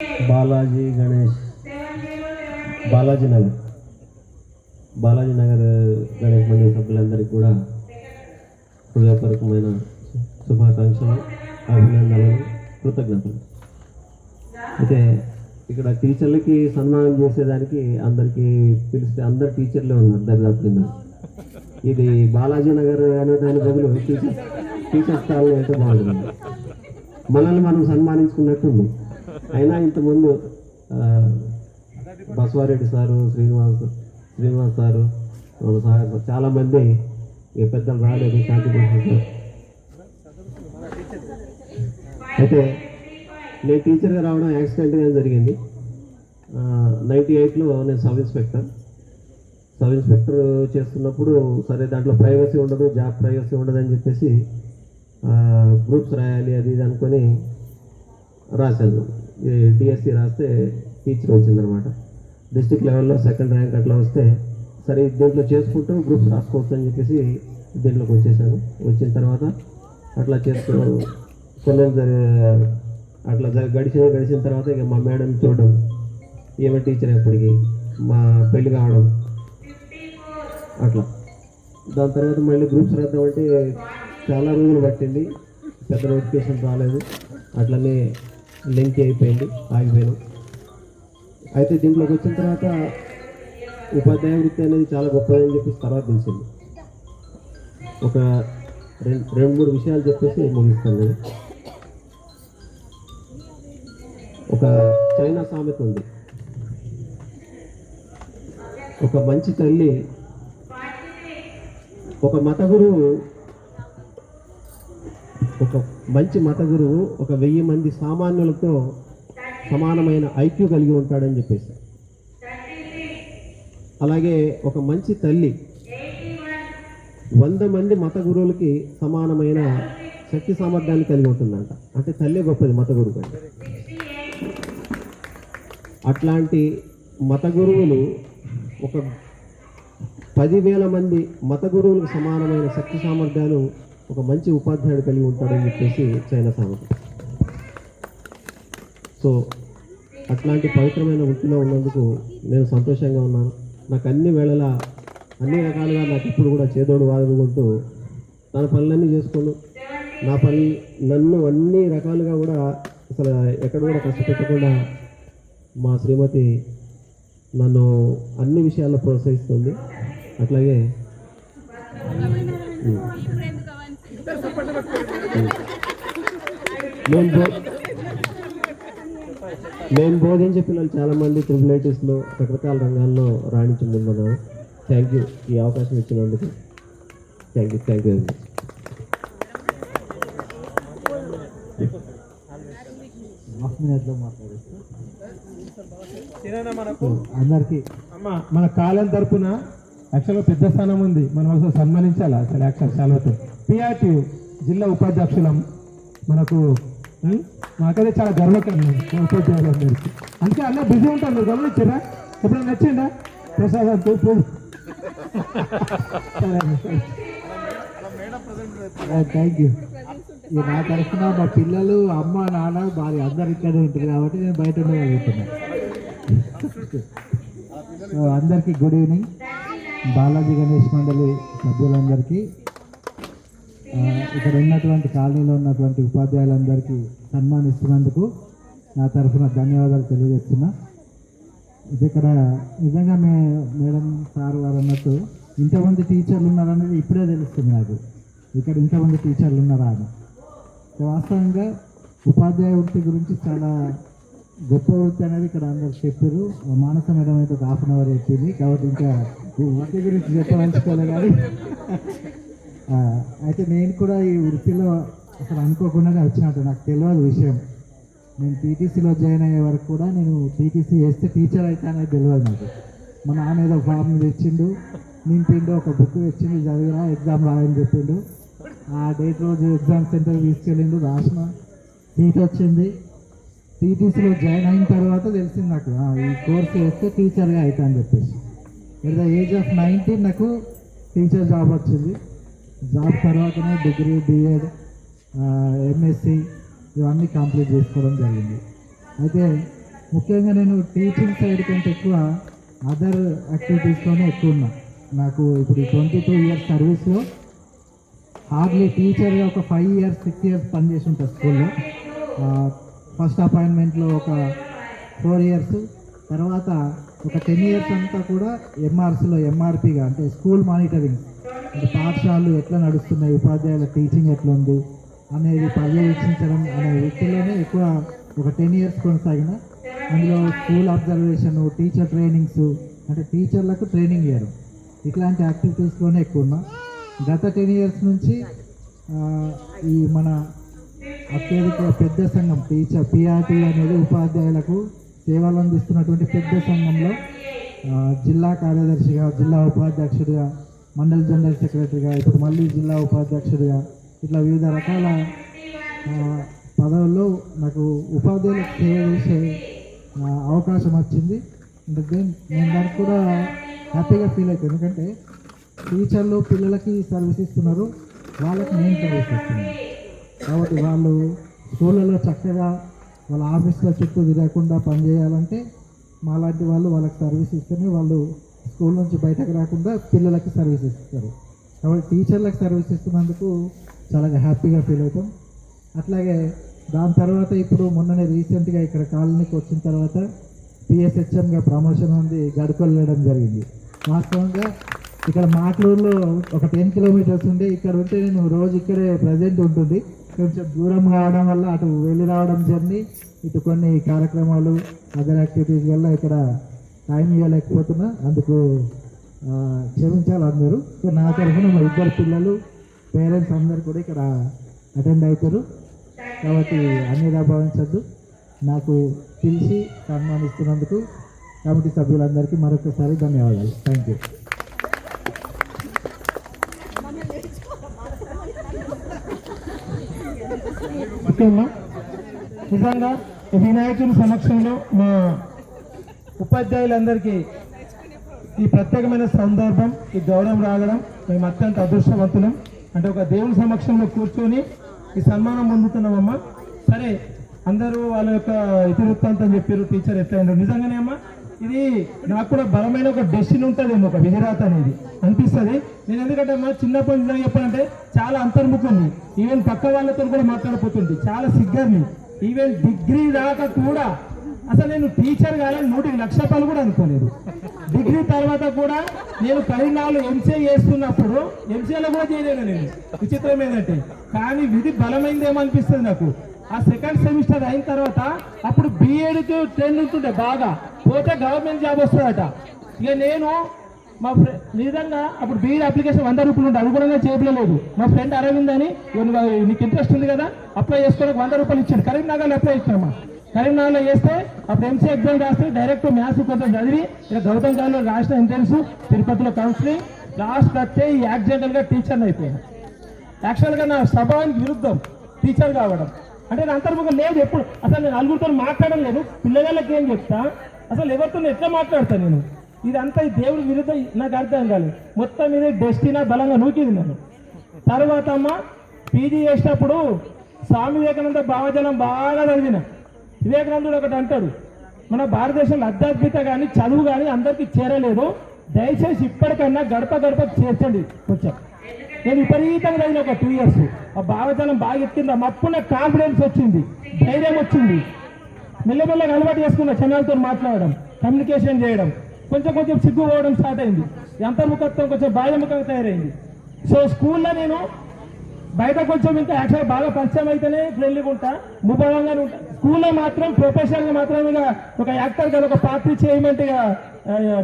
బాలాజీ గణేష్, బాలాజీ నగర్, బాలాజీ నగర్ గణేష్ మండలి సభ్యులందరికీ కూడా హృదయపూర్వకమైన శుభాకాంక్షలు, అభినందనలు, కృతజ్ఞతలు. అయితే ఇక్కడ టీచర్లకి సన్మానం చేసేదానికి అందరికీ పిలిస్తే అందరు టీచర్లే ఉన్నారు దరిదాపు కింద. ఇది బాలాజీ నగర్ అనే దాని బదులు టీచర్ స్థాయిలో అయితే బాగుంటుంది. మనల్ని మనం సన్మానించుకున్నట్టుంది. అయినా ఇంతకుముందు Basavareddy sir, Srinivas sir, sir చాలామంది పెద్దలు రాలేదు, శాంతి చేశారు. అయితే నేను టీచర్గా రావడం యాక్సిడెంట్గా జరిగింది. 98లో నేను సబ్ ఇన్స్పెక్టర్ చేస్తున్నప్పుడు సరే దాంట్లో ప్రైవసీ ఉండదు, జాబ్ ప్రైవసీ ఉండదు అని చెప్పేసి గ్రూప్స్ రాయాలి అది ఇది అనుకొని రాశాను. డిఎస్సి రాస్తే టీచర్ వచ్చిందనమాట. డిస్ట్రిక్ట్ లెవెల్లో 2nd ర్యాంక్ అట్లా వస్తే సరే దీంట్లో చేసుకుంటూ గ్రూప్స్ రాసుకోవచ్చు అని చెప్పేసి దీంట్లోకి వచ్చేసాను. వచ్చిన తర్వాత అట్లా చేస్తూ కొన్ని అట్లా గడిచిన తర్వాత ఇక మా మేడం చూడడం, ఈమె టీచర్ ఎప్పటికీ మా పెళ్లి కావడం అట్లా. దాని తర్వాత మళ్ళీ గ్రూప్స్ రాద్దామంటే చాలా రోజులు పట్టింది, పెద్ద నోటిఫికేషన్ రాలేదు, అట్లనే లింక్ అయిపోయింది, ఆగిపోయాను. అయితే దీంట్లోకి వచ్చిన తర్వాత ఉపాధ్యాయ వృత్తి అనేది చాలా గొప్పదని చెప్పేసి తర్వాత తెలిసింది. ఒక 2-3 విషయాలు చెప్పేసి ముగిస్తాను నేను. ఒక చైనా సామెత ఉంది, ఒక మంచి తల్లి, ఒక మంచి మత గురువు 1000 మంది సామాన్యులతో సమానమైన ఐక్యూ కలిగి ఉంటాడని చెప్పేసి. అలాగే ఒక మంచి తల్లి 100 మంది మత గురువులకి సమానమైన శక్తి సామర్థ్యాన్ని కలిగి ఉంటుందంట. అంటే తల్లి గొప్పది మత గురువు కంటే. అట్లాంటి మత గురువులు ఒక 10,000 మంది మత గురువులకు సమానమైన శక్తి సామర్థ్యాలు ఒక మంచి ఉపాధ్యాయుడు కలిగి ఉంటాడని చెప్పేసి చైనా సామెత. సో అట్లాంటి పవిత్రమైన వృత్తిలో ఉన్నందుకు నేను సంతోషంగా ఉన్నాను. నాకు అన్ని వేళలా అన్ని రకాలుగా నాకు ఇప్పుడు కూడా చేదోడు వాదనుకుంటూ తన పనులన్నీ చేసుకుని నన్ను అన్ని రకాలుగా కూడా అసలు ఎక్కడ కూడా కష్టపెట్టకుండా మా శ్రీమతి నన్ను అన్ని విషయాల్లో ప్రోత్సహిస్తుంది. అట్లాగే మేము బోధించే పిల్లలు చాలామంది ట్రిపులైటిస్లో రకరకాల రంగాల్లో రాణించి ముందున్నారు. థ్యాంక్ యూ, ఈ అవకాశం ఇచ్చినందుకు థ్యాంక్ యూ వెరీ మచ్. అందరికీ మన కాలం తరపున యాక్చువల్గా పెద్ద స్థానం ఉంది, మనం అసలు సన్మానించాలి. అసలు యాక్చువల్ సెలవుతో పిఆర్టీ జిల్లా ఉపాధ్యక్షులం మాకైతే చాలా గర్వకారణం ఉపాధ్యాయులందరికీ. అందుకే అలా బిజీ ఉంటాను, మీరు గమనించారా? ఎప్పుడైనా నచ్చిందా ప్రసాదం? Thank you. నా తరఫున మా పిల్లలు, అమ్మ, నాన్న, భార్య అందరు ఇక్కడే ఉంటుంది కాబట్టి నేను బయట ఉండగలుగుతున్నాను. అందరికీ గుడ్ ఈవినింగ్. బాలాజీ గణేష్ మండలి సభ్యులందరికీ, ఇక్కడ ఉన్నటువంటి కాలనీలో ఉన్నటువంటి ఉపాధ్యాయులందరికీ సన్మానిస్తున్నందుకు నా తరఫున ధన్యవాదాలు తెలియజేస్తున్నా. ఇది ఇక్కడ నిజంగా మేడం సార్ వారు అన్నట్టు ఇంతమంది టీచర్లు ఉన్నారనేది ఇప్పుడే తెలుస్తుంది నాకు. ఇక్కడ ఇంతమంది టీచర్లు ఉన్నారా అని. వాస్తవంగా ఉపాధ్యాయ వృత్తి గురించి చాలా గొప్ప వృత్తి అనేది ఇక్కడ అందరు చెప్పారు. మానస మేడం అయితే ఒక 1/2 అవర్ చెప్పింది కాబట్టి ఇంకా వృత్తి గురించి చెప్పదలుచుకోలే. కానీ అయితే నేను కూడా ఈ వృత్తిలో అసలు అనుకోకుండానే వచ్చినట్టు, నాకు తెలియదు విషయం. నేను టీటీసీలో జాయిన్ అయ్యే వరకు కూడా నేను టీటీసీ చేస్తే టీచర్ అయితే అనేది తెలియదు నాకు. మా నాన్న ఏదో ఫామ్ తెచ్చిండు, నింపిండు, ఒక బుక్ తెచ్చిండు, చదివినా ఎగ్జామ్ రాయని చెప్పిండు. ఆ డేట్ రోజు ఎగ్జామ్ సెంటర్ తీసుకెళ్ళిండు, రాసిన, సీట్ వచ్చింది. టీటీసీలో జాయిన్ అయిన తర్వాత తెలిసింది నాకు ఈ కోర్స్ చేస్తే టీచర్గా అవుతా అని చెప్పేసి. ఎట్ ద ఏజ్ ఆఫ్ 19 నాకు టీచర్ జాబ్ వచ్చింది. జాబ్ తర్వాతనే డిగ్రీ, బిఎడ్, ఎంఎస్సి ఇవన్నీ కంప్లీట్ చేసుకోవడం జరిగింది. అయితే ముఖ్యంగా నేను టీచింగ్ సైడ్ కంటే ఎక్కువ అదర్ యాక్టివిటీస్లోనే ఎక్కువ ఉన్నా. నాకు ఇప్పుడు 22 ఇయర్స్ సర్వీస్లో హార్డ్లీ టీచర్గా ఒక 5 ఇయర్స్ 6 ఇయర్స్ పనిచేసి ఉంటాను స్కూల్లో. ఫస్ట్ అపాయింట్మెంట్లో ఒక 4 ఇయర్స్, తర్వాత ఒక 10 ఇయర్స్ అంతా కూడా ఎంఆర్సీలో ఎంఆర్పిగా అంటే స్కూల్ మానిటరింగ్, అంటే పాఠశాలలు ఎట్లా నడుస్తున్నాయి, ఉపాధ్యాయుల టీచింగ్ ఎట్లా ఉంది అనేది పర్యవేక్షించడం అనే వృత్తిలోనే ఎక్కువ ఒక 10 ఇయర్స్ కొనసాగిన. అందులో స్కూల్ అబ్జర్వేషను, టీచర్ ట్రైనింగ్స్, అంటే టీచర్లకు ట్రైనింగ్ ఇవ్వడం, ఇట్లాంటి యాక్టివిటీస్లోనే ఎక్కువ ఉన్నా. గత 10 ఇయర్స్ నుంచి ఈ మన అత్యధిక పెద్ద సంఘం టీచర్ పిఆర్టీ అనేది ఉపాధ్యాయులకు సేవలు అందిస్తున్నటువంటి పెద్ద సంఘంలో జిల్లా కార్యదర్శిగా, జిల్లా ఉపాధ్యక్షుడిగా, మండల్ జనరల్ సెక్రటరీగా, ఇప్పుడు మళ్ళీ జిల్లా ఉపాధ్యక్షుడిగా, ఇట్లా వివిధ రకాల పదవుల్లో నాకు ఉపాధ్యాయులకు సేవ చేసే అవకాశం వచ్చింది. అంటే నేను దానికి కూడా హ్యాపీగా ఫీల్ అవుతాను. ఎందుకంటే టీచర్లు పిల్లలకి సర్వీస్ ఇస్తున్నారు, వాళ్ళకి నేను సర్వీస్ ఇస్తున్నాను. కాబట్టి వాళ్ళు స్కూళ్ళలో చక్కగా వాళ్ళ ఆఫీస్లో చుట్టూ తిరగకుండా పనిచేయాలంటే మాలాంటి వాళ్ళు వాళ్ళకి సర్వీస్ ఇస్తేనే వాళ్ళు స్కూల్ నుంచి బయటకు రాకుండా పిల్లలకి సర్వీస్ ఇస్తారు. కాబట్టి టీచర్లకు సర్వీస్ ఇస్తున్నందుకు చాలా హ్యాపీగా ఫీల్ అవుతాం. అట్లాగే దాని తర్వాత ఇప్పుడు మొన్ననే రీసెంట్గా ఇక్కడ కాలనీకి వచ్చిన తర్వాత పిఎస్హెచ్ఎంగా ప్రమోషన్ ఉంది, గడుకొలు వేయడం జరిగింది. వాస్తవంగా ఇక్కడ మాట్లూరులో ఒక 10 కిలోమీటర్స్ ఉండే, ఇక్కడ ఉంటే నేను రోజు ఇక్కడే ప్రజెంట్ ఉంటుంది. కొంచెం దూరం కావడం వల్ల అటు వెళ్ళి రావడం జర్నీ, ఇటు కొన్ని కార్యక్రమాలు అదర్ యాక్టివిటీస్ వల్ల ఇక్కడ టైం ఇవ్వలేకపోతున్నా. అందుకు క్షమించాలి అందరూ. నా తరఫున మా 2 పిల్లలు, పేరెంట్స్ అందరు కూడా ఇక్కడ అటెండ్ అవుతారు. కాబట్టి అన్నిదా భావించద్దు. నాకు పిలిచి సన్మానిస్తున్నందుకు కమిటీ సభ్యులందరికీ మరొకసారి ధన్యవాదాలు. Thank you. ముఖ్యంగా నిజంగా వినాయకుని సమక్షంలో మా ఉపాధ్యాయులందరికీ ఈ ప్రత్యేకమైన సందర్భం, ఈ గౌరవం రావడం మేము అత్యంత అదృష్టవంతులం. అంటే ఒక దేవుని సమక్షంలో కూర్చొని ఈ సన్మానం పొందుతున్నామమ్మా. సరే, అందరూ వాళ్ళ యొక్క ఇతివృత్తాంతం చెప్పారు, టీచర్ ఎట్లయినారు. నిజంగానే అమ్మా, ఇది నాకు కూడా బలమైన ఒక డెస్టినీ ఉంటుందేమో, ఒక విధిరాత అనేది అనిపిస్తుంది. నేను ఎందుకంటే అమ్మా చిన్నప్పటి నుంచి చెప్పాలంటే చాలా అంతర్ముఖంది. ఈవెన్ పక్క వాళ్ళతో కూడా మాట్లాడిపోతుంది, చాలా సిగ్గర్ని. ఈవెన్ డిగ్రీ దాకా కూడా అసలు నేను టీచర్ కాదని 1,00,000 కూడా అనుకోలేదు. డిగ్రీ తర్వాత కూడా నేను కరీంనగర్లో ఎంసీఏ చేస్తున్నప్పుడు ఎంసీఏలో కూడా చేయలేను నేను. విచిత్రం ఏంటంటే కానీ విధి బలమైందేమో అనిపిస్తుంది నాకు. ఆ సెకండ్ సెమిస్టర్ అయిన తర్వాత అప్పుడు బీఎడ్కి ట్రైన్ ఉంటుండే బాగా, పోతే గవర్నమెంట్ జాబ్ వస్తుందట. ఇక నేను మా నిజంగా అప్పుడు బీఎడ్ అప్లికేషన్ 100 రూపాయలు ఉంటే అది కూడా చేయలేదు. మా ఫ్రెండ్ అరవింద్ అని, నీకు ఇంట్రెస్ట్ ఉంది కదా అప్లై చేసుకోవడానికి 100 రూపాయలు ఇచ్చాడు. కరీంనగర్లో అప్లై ఇచ్చామా, కరీంనగర్లో చేస్తే అప్పుడు ఎంసీ ఎగ్జామ్ రాస్తే డైరెక్ట్ మ్యాథ్స్ కొంచెం చదివి ఇక గౌతమ్ గారిలో రాసిన ఎంట్రన్స్, తిరుపతిలో కౌన్సిలింగ్, లాస్ట్ కట్టే ఈ యాక్సిడెంటల్గా టీచర్ని అయిపోయాను. యాక్చువల్గా నా స్వభావానికి విరుద్ధం టీచర్ కావడం. అంటే నా అంతర్ముఖం లేదు ఎప్పుడు. అసలు నేను నలుగురితో మాట్లాడడం లేదు, పిల్లగాళ్ళకి ఏం చెప్తా, అసలు ఎవరితో ఎట్లా మాట్లాడతాను నేను. ఇదంతా ఈ దేవుడి విరుద్ధం, నాకు అర్థం కాలేదు. మొత్తం ఇది డెస్టినా బలంగా నూకింది నన్ను. తర్వాత అమ్మ పీజీ చేసినప్పుడు స్వామి వివేకానంద భావజనం బాగా చదివిన. వివేకానందుడు ఒకటి అంటాడు, మన భారతదేశంలో ఆధ్యాత్మికత కానీ చదువు కానీ అందరికీ చేరలేదు, దయచేసి ఇప్పటికన్నా గడప గడప చేర్చండి కొంచెం. నేను విపరీతంగా చదివిన ఒక 2 ఇయర్స్. ఆ భావజనం బాగా ఎక్కింది. అప్పుడు నాకు కాన్ఫిడెన్స్ వచ్చింది, ధైర్యం వచ్చింది. మెల్లమెల్లగా అలవాటు చేసుకున్న జనాలతో మాట్లాడడం, కమ్యూనికేషన్ చేయడం, కొంచెం కొంచెం సిగ్గు పోవడం స్టార్ట్ అయింది. అంతర్ముఖత్వం కొంచెం బాహ్యముఖంగా తయారైంది. సో స్కూల్లో నేను బయట కొంచెం ఇంకా యాక్చువల్ బాగా పరిచయం అయితేనే ఫ్రెండ్లీగా ఉంటా, ముభావంగానే ఉంటా. స్కూల్లో మాత్రం ప్రొఫెషనల్గా మాత్రం ఇక ఒక యాక్టర్ కదా, ఒక పాత్ర చేయమంటే ఇక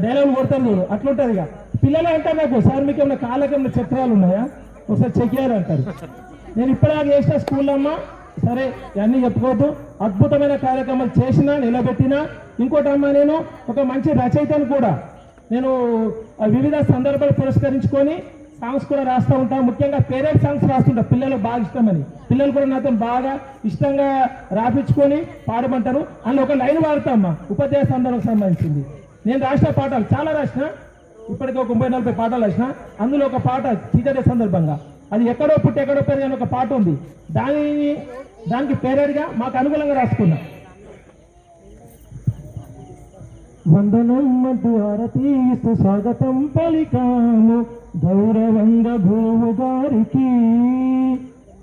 డైలాగులు కొడతారు చూడు, అట్లుంటుంది. ఇక పిల్లలు అంటారు నాకు, సార్ మీకు ఏమైనా కాళ్ళకి ఏమైనా చక్రాలు ఉన్నాయా, ఒకసారి చెక్ చేయాలి అంటారు. నేను ఇప్పటిదాకా చేసిన స్కూల్లో అమ్మ, సరే ఇవన్నీ చెప్పుకోవద్దు, అద్భుతమైన కార్యక్రమాలు చేసినా నిలబెట్టినా. ఇంకోటి అమ్మ, నేను ఒక మంచి రచయితను కూడా. నేను వివిధ సందర్భాలు పురస్కరించుకొని సాంగ్స్ కూడా రాస్తూ ఉంటాను. ముఖ్యంగా పేరెంట్ సాంగ్స్ రాస్తుంటా, పిల్లలకు బాగా ఇష్టమని. పిల్లలు కూడా నాతో బాగా ఇష్టంగా రాపించుకొని పాడమంటారు. అందులో ఒక లైన్ వాడతామ్మా, ఉపాధ్యాయ సందర్భకు సంబంధించింది. నేను రాసిన పాటలు చాలా రాసిన, ఇప్పటికీ ఒక 30-40 పాటలు రాసిన. అందులో ఒక పాట టీచర్ డే సందర్భంగా, అది ఎక్కడో పుట్టి ఎక్కడో పెరిగిన ఒక పాట ఉంది. దానికి పేరేడుగా మాకు అనుకూలంగా రాసుకున్నా. వందనం మధ్య హారతి ఇస్తూ స్వాగతం పలికాము గౌరవంగా గురువు గారికి.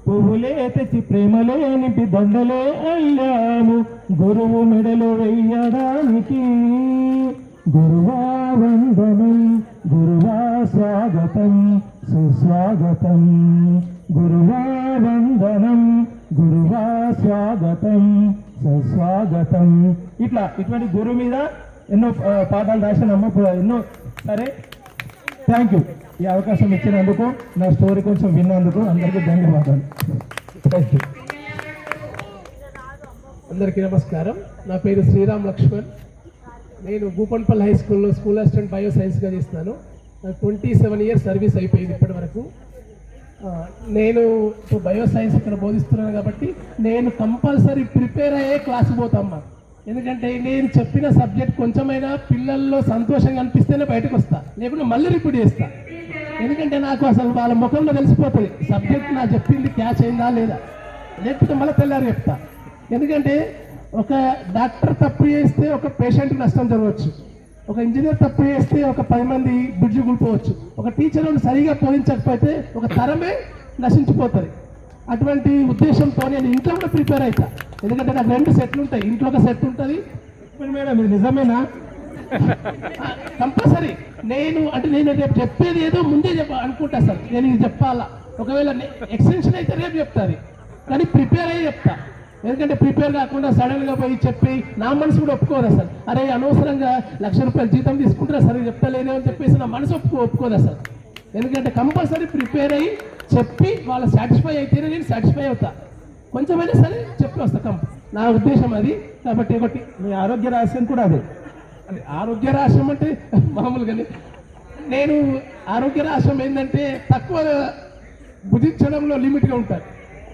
పువ్వులే తెచ్చి ప్రేమలే నింపి దండలే అయ్యాము గురువు మెడలు వెయ్యడానికి. గురువా వందనం, గురువా స్వాగతం సుస్వాగతం. గురువా వందనం, గురువా స్వాగతం సుస్వాగతం. ఇటువంటి గురువు మీద ఎన్నో పాఠాలు రాసినమ్మ ఎన్నో. సరే, థ్యాంక్ యూ. ఈ అవకాశం ఇచ్చినందుకు, నా స్టోరీ కొంచెం విన్నందుకు అందరికీ ధన్యవాదాలు. Thank you. అందరికీ నమస్కారం. నా పేరు శ్రీరామ్ లక్ష్మణ్. నేను భూపన్పల్లి హై స్కూల్లో స్కూల్ అసిస్టెంట్ బయో సైన్స్గా చేస్తాను. నాకు 27 ఇయర్స్ సర్వీస్ అయిపోయింది ఇప్పటి వరకు. నేను ఇప్పుడు బయో సైన్స్ ఇక్కడ బోధిస్తున్నాను కాబట్టి నేను కంపల్సరీ ప్రిపేర్ అయ్యే క్లాస్ పోతామ్మా. ఎందుకంటే నేను చెప్పిన సబ్జెక్ట్ కొంచెమైనా పిల్లల్లో సంతోషంగా అనిపిస్తేనే బయటకు వస్తా, లేకుంటే మళ్ళీ రిపీట్ చేస్తా. ఎందుకంటే నాకు అసలు వాళ్ళ ముఖంలో తెలిసిపోతుంది సబ్జెక్ట్ నా చెప్పింది క్యాచ్ అయిందా లేదా, లేకపోతే మళ్ళీ తెల్లారి చెప్తా. ఎందుకంటే ఒక డాక్టర్ తప్పు చేస్తే ఒక పేషెంట్కి నష్టం జరగవచ్చు, ఒక ఇంజనీర్ తప్పు చేస్తే ఒక 10 మంది బ్రిడ్జి కూలిపోవచ్చు, ఒక టీచర్లను సరిగా బోధించకపోతే ఒక తరమే నశించిపోతుంది. అటువంటి ఉద్దేశంతో నేను ఇంట్లో కూడా ప్రిపేర్ అవుతా. ఎందుకంటే నాకు 2 సెట్లు ఉంటాయి, ఇంట్లో ఒక సెట్ ఉంటుంది. మేడం ఇది నిజమేనా? కంపల్సరీ నేను రేపు చెప్పేది ఏదో ముందే అనుకుంటా సార్, నేను ఇది చెప్పాలా. ఒకవేళ ఎక్స్టెన్షన్ అయితే రేపు చెప్తాది, కానీ ప్రిపేర్ అయ్యి చెప్తా. ఎందుకంటే ప్రిపేర్ కాకుండా సడన్గా పోయి చెప్పి నా మనసు కూడా ఒప్పుకోదు అసలు. అరే అనవసరంగా ₹1,00,000 జీతం తీసుకుంటారా సార్ చెప్తలేనే అని చెప్పేసి నా మనసు ఒప్పుకోదు అసలు. ఎందుకంటే కంపల్సరీ ప్రిపేర్ అయ్యి చెప్పి వాళ్ళు సాటిస్ఫై అయితేనే నేను సాటిస్ఫై అవుతా. కొంచెమైనా సరే చెప్పి వస్తా, నా ఉద్దేశం అది. కాబట్టి ఒకటి మీ ఆరోగ్య రహస్యం కూడా అదే. అది ఆరోగ్య రహస్యం అంటే మామూలుగానే నేను ఆరోగ్య రహస్యం ఏంటంటే తక్కువ భుజించడంలో లిమిట్గా ఉంటాను.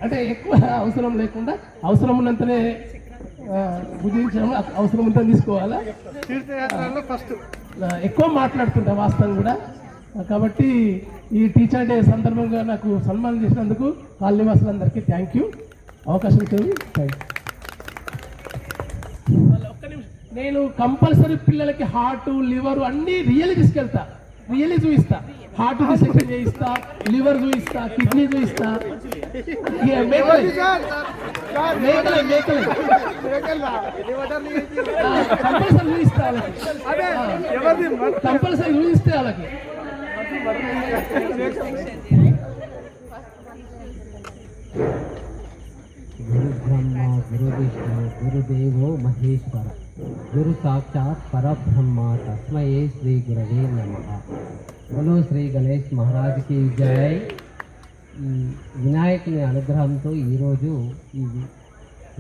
అంటే ఎక్కువ అవసరం లేకుండా అవసరం ఉన్నంతనే భుజించడం, అవసరం ఉంటే తీసుకోవాలా. ఫస్ట్ ఎక్కువ మాట్లాడుతుంటా వాస్తవం కూడా. కాబట్టి ఈ టీచర్ డే సందర్భంగా నాకు సన్మానం చేసినందుకు కాలనీ వాసులందరికీ థ్యాంక్ యూ. అవకాశం ఇచ్చింది థ్యాంక్ యూ. ఒక్క నిమిషం, నేను కంపల్సరీ పిల్లలకి హార్ట్ లివర్ అన్నీ రియల్లీ తీసుకెళ్తా, రియల్లీ చూపిస్తా. హార్ట్ డిసెక్షన్ చేయిస్తా, లివర్ చూపిస్తా, కిడ్నీ చూపిస్తా, కంపల్సరీ చూపిస్తా వాళ్ళకి, కంపల్సరీ చూపిస్తే వాళ్ళకి. గురు బ్రహ్మ గురు విష్ణు గురుదేవో మహేశ్వర గురు సాక్షాత్ పరబ్రహ్మ తస్మయే శ్రీ గురవే నమః. బలో శ్రీ గణేష్ మహారాజ్కి జై. ఈ వినాయకుని అనుగ్రహంతో ఈరోజు ఈ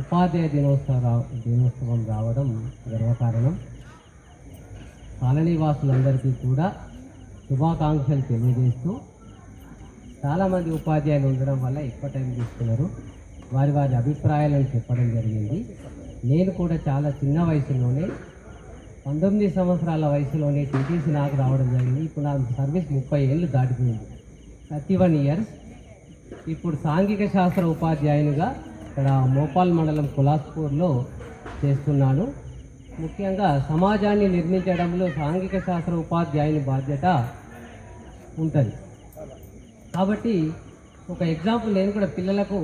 ఉపాధ్యాయ దినోత్సవం రావడం గర్వకారణం. కాలనీవాసులందరికీ కూడా శుభాకాంక్షలు తెలియజేస్తూ, చాలామంది ఉపాధ్యాయులు ఉండడం వల్ల ఎక్కువ టైం తీసుకున్నారు, వారి వారి అభిప్రాయాలను చెప్పడం జరిగింది. నేను కూడా చాలా చిన్న వయసులోనే 19 సంవత్సరాల వయసులోనే టీటీసీ నాకు రావడం జరిగింది. ఇప్పుడు నా సర్వీస్ 30 ఏళ్ళు దాటిపోయింది, 31 ఇయర్స్. ఇప్పుడు సాంఘిక శాస్త్ర ఉపాధ్యాయునిగా ఇక్కడ మోపాల్ మండలం కులాస్పూర్లో చేస్తున్నాను. ముఖ్యంగా సమాజాన్ని నిర్మించడంలో సాంఘిక శాస్త్ర ఉపాధ్యాయుని బాధ్యత ఉంటుంది. కాబట్టి ఒక ఎగ్జాంపుల్, నేను కూడా పిల్లలకు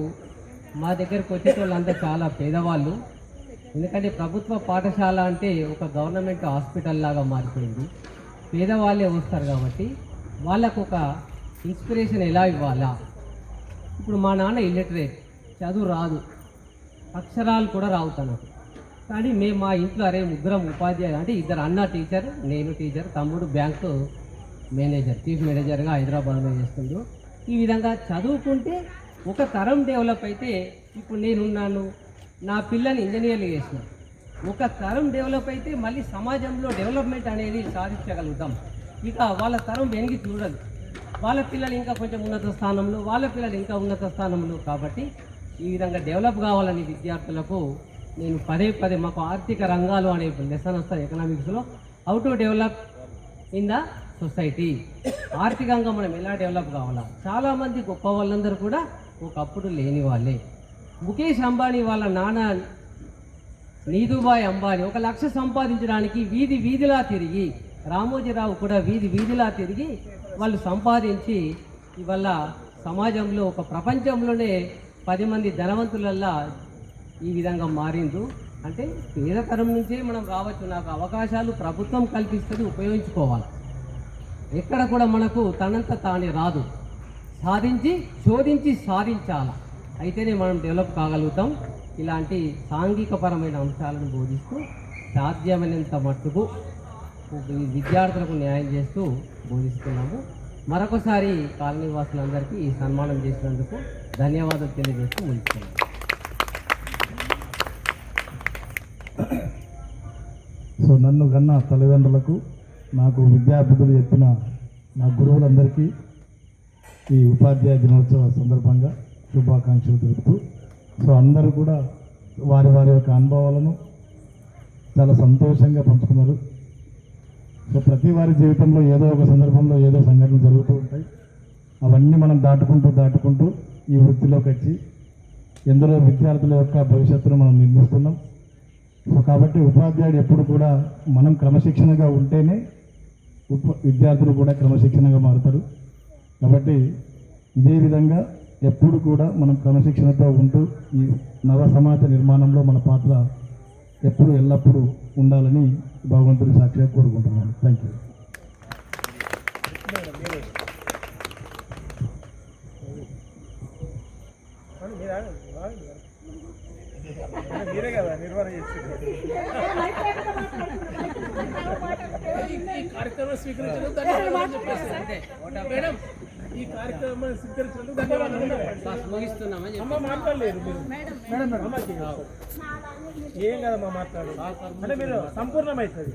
మా దగ్గరకు వచ్చే వాళ్ళంతా చాలా పేదవాళ్ళు. ఎందుకంటే ప్రభుత్వ పాఠశాల అంటే ఒక గవర్నమెంట్ హాస్పిటల్ లాగా మారిపోయింది. పేదవాళ్ళే వస్తారు కాబట్టి వాళ్ళకు ఒక ఇన్స్పిరేషన్ ఎలా ఇవ్వాలా. ఇప్పుడు మా నాన్న ఇల్లిటరేట్, చదువు రాదు, అక్షరాలు కూడా రావు తనకు. కానీ మేము మా ఇంట్లో అరే ముగ్గురం ఉపాధ్యాయులు, అంటే 2 అన్న టీచర్, నేను టీచర్, తమ్ముడు బ్యాంకు మేనేజర్, చీఫ్ మేనేజర్గా హైదరాబాద్లో చేస్తుండ్రు. ఈ విధంగా చదువుకుంటే ఒక తరం డెవలప్ అయితే, ఇప్పుడు నేనున్నాను, నా పిల్లని ఇంజనీర్లు చేసిన, ఒక తరం డెవలప్ అయితే మళ్ళీ సమాజంలో డెవలప్మెంట్ అనేది సాధించగలుగుతాం. ఇక వాళ్ళ తరం వెనక్కి చూడదు, వాళ్ళ పిల్లలు ఇంకా కొంచెం ఉన్నత స్థానంలో, వాళ్ళ పిల్లలు ఇంకా ఉన్నత స్థానంలో. కాబట్టి ఈ విధంగా డెవలప్ కావాలని విద్యార్థులకు నేను పదే మాకు ఆర్థిక రంగాలు అనే లెసన్ వస్తుంది ఎకనామిక్స్లో, how to develop in the society. ఆర్థికంగా మనం ఎలా డెవలప్ కావాలా. చాలామంది గొప్ప వాళ్ళందరూ కూడా ఒకప్పుడు లేని వాళ్ళే. ముఖేష్ అంబానీ వాళ్ళ నాన్న నీదుబాయ్ అంబానీ 1 లక్ష సంపాదించడానికి వీధి వీధిలా తిరిగి, రామోజీరావు కూడా వీధి వీధిలా తిరిగి వాళ్ళు సంపాదించి ఇవాళ సమాజంలో ఒక ప్రపంచంలోనే 10 మంది ధనవంతులల్లా ఈ విధంగా మారిండు. అంటే పేదతరం నుంచే మనం రావచ్చు. నాకు అవకాశాలు ప్రభుత్వం కల్పిస్తుంది, ఉపయోగించుకోవాలి. ఎక్కడ కూడా మనకు తనంత తానే రాదు. శోధించి సాధించాలి. అయితేనే మనం డెవలప్ కాగలుగుతాం. ఇలాంటి సాంఘికపరమైన అంశాలను బోధిస్తూ సాధ్యమైనంత మట్టుకు ఈ విద్యార్థులకు న్యాయం చేస్తూ బోధిస్తున్నాము. మరొకసారి కాలనీ వాసులందరికీ ఈ సన్మానం చేసినందుకు ధన్యవాదాలు తెలియజేస్తూ ముగిస్తున్నాము. సో నన్ను కన్న తల్లిదండ్రులకు, నాకు విద్యార్థులు చెప్పిన నా గురువులందరికీ ఈ ఉపాధ్యాయ దినోత్సవ సందర్భంగా శుభాకాంక్షలు తెలుపుతూ, సో అందరూ కూడా వారి వారి యొక్క అనుభవాలను చాలా సంతోషంగా పంచుకున్నారు. సో ప్రతి వారి జీవితంలో ఏదో ఒక సందర్భంలో ఏదో సంఘటనలు జరుగుతూ ఉంటాయి. అవన్నీ మనం దాటుకుంటూ ఈ వృత్తిలోకి వచ్చి ఎందరో విద్యార్థుల యొక్క భవిష్యత్తును మనం నిర్మిస్తున్నాం. సో కాబట్టి ఉపాధ్యాయుడు ఎప్పుడు కూడా మనం క్రమశిక్షణగా ఉంటేనే విద్యార్థులు కూడా క్రమశిక్షణగా మారుతారు. కాబట్టి ఇదే విధంగా ఎప్పుడు కూడా మనం క్రమశిక్షణతో ఉంటూ ఈ నవ సమాజ నిర్మాణంలో మన పాత్ర ఎప్పుడు ఎల్లప్పుడూ ఉండాలని భగవంతుడి సాక్షిగా కోరుకుంటున్నాను. Thank you. మీరే కదా నిర్వహణ చేస్తుంది. ఈ కార్యక్రమం స్వీకరించడం ధన్యవాదాలు చెప్పేసి మేడం, ఈ కార్యక్రమం స్వీకరించినందుకు ధన్యవాదాలు ముగిస్తున్నామని అమ్మ మాట్లాడలేదు మీరు. అమ్మకి ఏం కదమ్మా మాట్లాడు, అంటే మీరు సంపూర్ణమవుతుంది.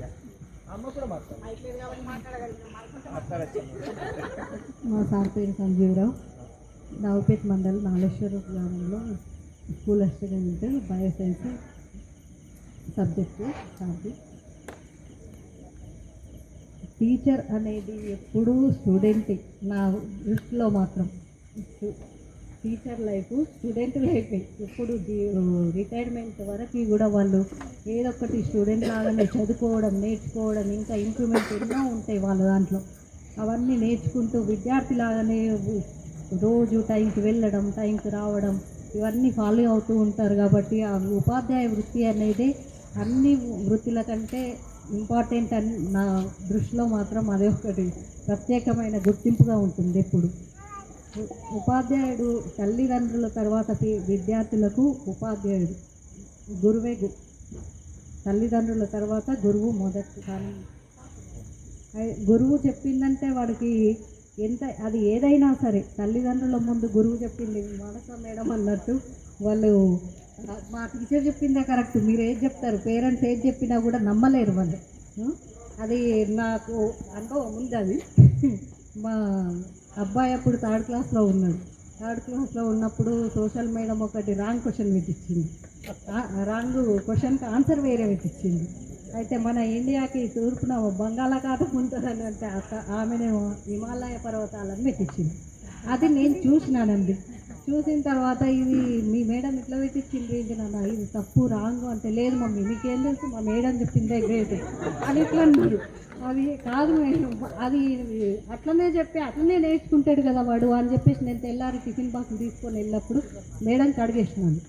అమ్మ కూడా మాట్లాడచ్చు. మా సార్ పేరు సంజీవరావు. నవపేట్ మండల్ నాగేశ్వర గ్రామంలో స్కూల్ అసిస్టెంట్, బయోసైన్స్ సబ్జెక్టు సార్ది. టీచర్ అనేది ఎప్పుడూ స్టూడెంట్, నా దృష్టిలో మాత్రం టీచర్ లైఫ్ స్టూడెంట్ లైఫ్. ఎప్పుడు రిటైర్మెంట్ వరకు కూడా వాళ్ళు ఏదో ఒకటి స్టూడెంట్ లాగానే చదువుకోవడం, నేర్చుకోవడం, ఇంకా ఇంప్రూవ్మెంట్ ఎన్నో ఉంటాయి వాళ్ళ దాంట్లో. అవన్నీ నేర్చుకుంటూ విద్యార్థి లాగానే రోజు టైంకి వెళ్ళడం, టైంకి రావడం, ఇవన్నీ ఫాలో అవుతూ ఉంటారు. కాబట్టి ఆ ఉపాధ్యాయ వృత్తి అనేది అన్ని వృత్తుల కంటే ఇంపార్టెంట్ అని నా దృష్టిలో మాత్రం అదే ఒకటి ప్రత్యేకమైన గుర్తింపుగా ఉంటుంది. ఎప్పుడు ఉపాధ్యాయుడు తల్లిదండ్రుల తర్వాత విద్యార్థులకు ఉపాధ్యాయుడు గురువే. తల్లిదండ్రుల తర్వాత గురువు మొదటి. కానీ గురువు చెప్పిందంటే వాడికి ఎంత, అది ఏదైనా సరే తల్లిదండ్రుల ముందు గురువు చెప్పింది మనస మేడం అన్నట్టు వాళ్ళు మా టీచర్ చెప్పిందే కరెక్ట్, మీరు ఏది చెప్తారు, పేరెంట్స్ ఏది చెప్పినా కూడా నమ్మలేరు వాళ్ళు. అది నాకు అనుభవం ఉంది. అది మా అబ్బాయి అప్పుడు 3rd క్లాస్లో ఉన్నాడు. 3rd క్లాస్లో ఉన్నప్పుడు సోషల్ మేడం ఒకటి రాంగ్ క్వశ్చన్ పెట్టించింది. రాంగ్ క్వశ్చన్కి ఆన్సర్ వేరే పెట్టించింది. అయితే మన ఇండియాకి తూర్పున బంగాళాఖాతం ఉంటుందని అంటే ఆమెనేమో హిమాలయ పర్వతాలను పెట్టించింది. అది నేను చూసినానండి. చూసిన తర్వాత ఇది మీ మేడం ఇట్లా పెట్టించింది ఏంటి నాన్న, ఇది తప్పు రాంగ్ అంటే, లేదు మమ్మీ మీకేం తెలుసు, మా మేడం చెప్పిందే గ్రేట్ అని ఇట్లా అన్నారు. అది కాదు మేడం, అది అట్లనే చెప్పి అట్లనే నేర్చుకుంటాడు కదా వాడు అని చెప్పేసి నేను తెల్లారి టిఫిన్ బాక్స్ తీసుకొని వెళ్ళినప్పుడు మేడంకి అడిగేసినాను.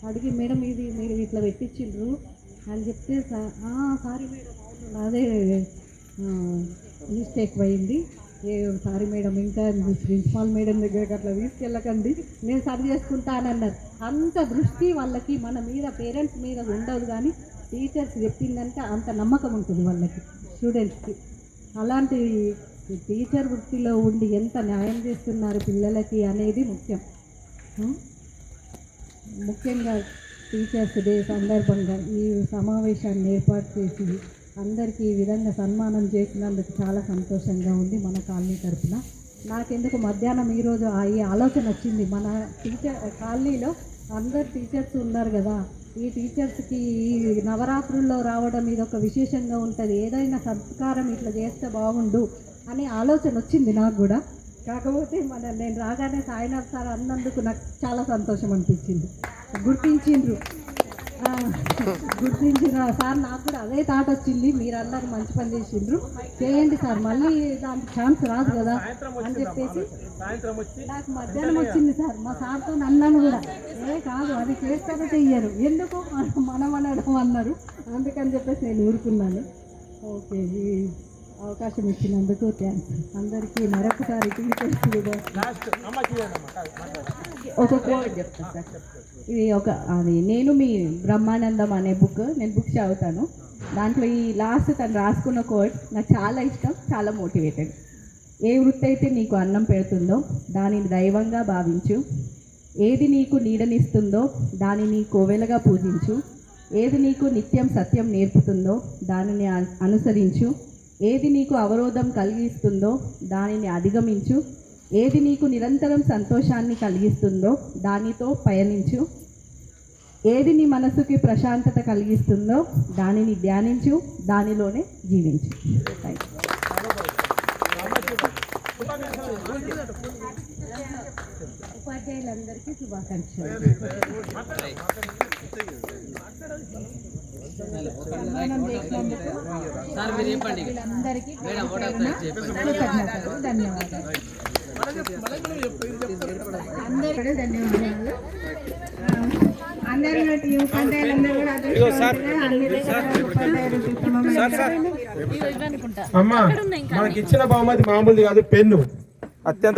అడిగి మేడం ఇది మీరు ఇట్లా పెట్టించిండ్రు అని చెప్తే, సారీ మేడం అవును అదే మిస్టేక్ అయింది, సారీ మేడం ఇంకా ప్రిన్సిపాల్ మేడం దగ్గరికి అట్లా తీసుకెళ్ళకండి, నేను సరి చేసుకుంటానన్నారు. అంత దృష్టి వాళ్ళకి మన మీద, పేరెంట్స్ మీద ఉండదు. కానీ టీచర్స్ చెప్పిందంటే అంత నమ్మకం ఉంటుంది వాళ్ళకి, స్టూడెంట్స్కి. అలాంటి టీచర్ వృత్తిలో ఉండి ఎంత న్యాయం చేస్తున్నారు పిల్లలకి అనేది ముఖ్యం. ముఖ్యంగా టీచర్స్ డే సందర్భంగా ఈ సమావేశాన్ని ఏర్పాటు చేసి అందరికీ ఈ విధంగా సన్మానం చేసినందుకు చాలా సంతోషంగా ఉంది మన కాలనీ తరఫున. నాకెందుకు మధ్యాహ్నం ఈరోజు ఈ ఆలోచన వచ్చింది, మన కాలనీలో అందరు టీచర్స్ ఉన్నారు కదా, ఈ టీచర్స్కి ఈ నవరాత్రుల్లో రావడం ఇది ఒక విశేషంగా ఉంటుంది, ఏదైనా సంస్కారం ఇట్లా చేస్తే బాగుండు అనే ఆలోచన వచ్చింది నాకు కూడా. కాకపోతే నేను రాగానే సాయినాథ్ సార్ అన్నందుకు నాకు చాలా సంతోషం అనిపించింది. గుర్తించిండ్రు గుర్తించిన సార్. నాకు కూడా అదే థాట్ వచ్చింది, మీరందరూ మంచి పని చేసిండ్రు, చేయండి సార్, మళ్ళీ దానికి ఛాన్స్ రాదు కదా అని చెప్పేసి నాకు మధ్యాహ్నం వచ్చింది సార్. మా సార్తో అన్నాను కూడా, కాదు అది చేస్తారో చెయ్యరు, ఎందుకు మనం అనడం అన్నారు, అందుకని చెప్పేసి నేను ఊరుకున్నాను. ఓకే, ఈ అవకాశం ఇచ్చినందుకు థ్యాంక్స్ అందరికీ. మరొకసారి ఒక కోడ్ చెప్తాను సార్. ఇది అది నేను మీ బ్రహ్మానందం అనే బుక్, నేను బుక్ చదువుతాను. దాంట్లో ఈ లాస్ట్ తను రాసుకున్న కోడ్ నాకు చాలా ఇష్టం, చాలా మోటివేటెడ్. ఏ వృత్తి అయితే నీకు అన్నం పెడుతుందో దానిని దైవంగా భావించు, ఏది నీకు నీడనిస్తుందో దానిని కోవెలగా పూజించు, ఏది నీకు నిత్యం సత్యం నేర్పుతుందో దానిని అనుసరించు, ఏది నీకు అవరోధం కలిగిస్తుందో దానిని అధిగమించు, ఏది నీకు నిరంతరం సంతోషాన్ని కలిగిస్తుందో దానితో పయనించు, ఏది నీ మనసుకి ప్రశాంతత కలిగిస్తుందో దానిని ధ్యానించు, దానిలోనే జీవించు. Thank you. ఉపాధ్యాయులందరికీ శుభాకాంక్షలు. సన్మానం చేసినందుకు వీళ్ళందరికీ కృతజ్ఞతలు, ధన్యవాదాలు. అందరికీ ధన్యవాదాలు. అందరూ ఉపాధ్యాయులందరూ కూడా అమ్మా మనకి ఇచ్చిన బహుమతి మామూలుది కాదు, పెన్ను. అత్యంత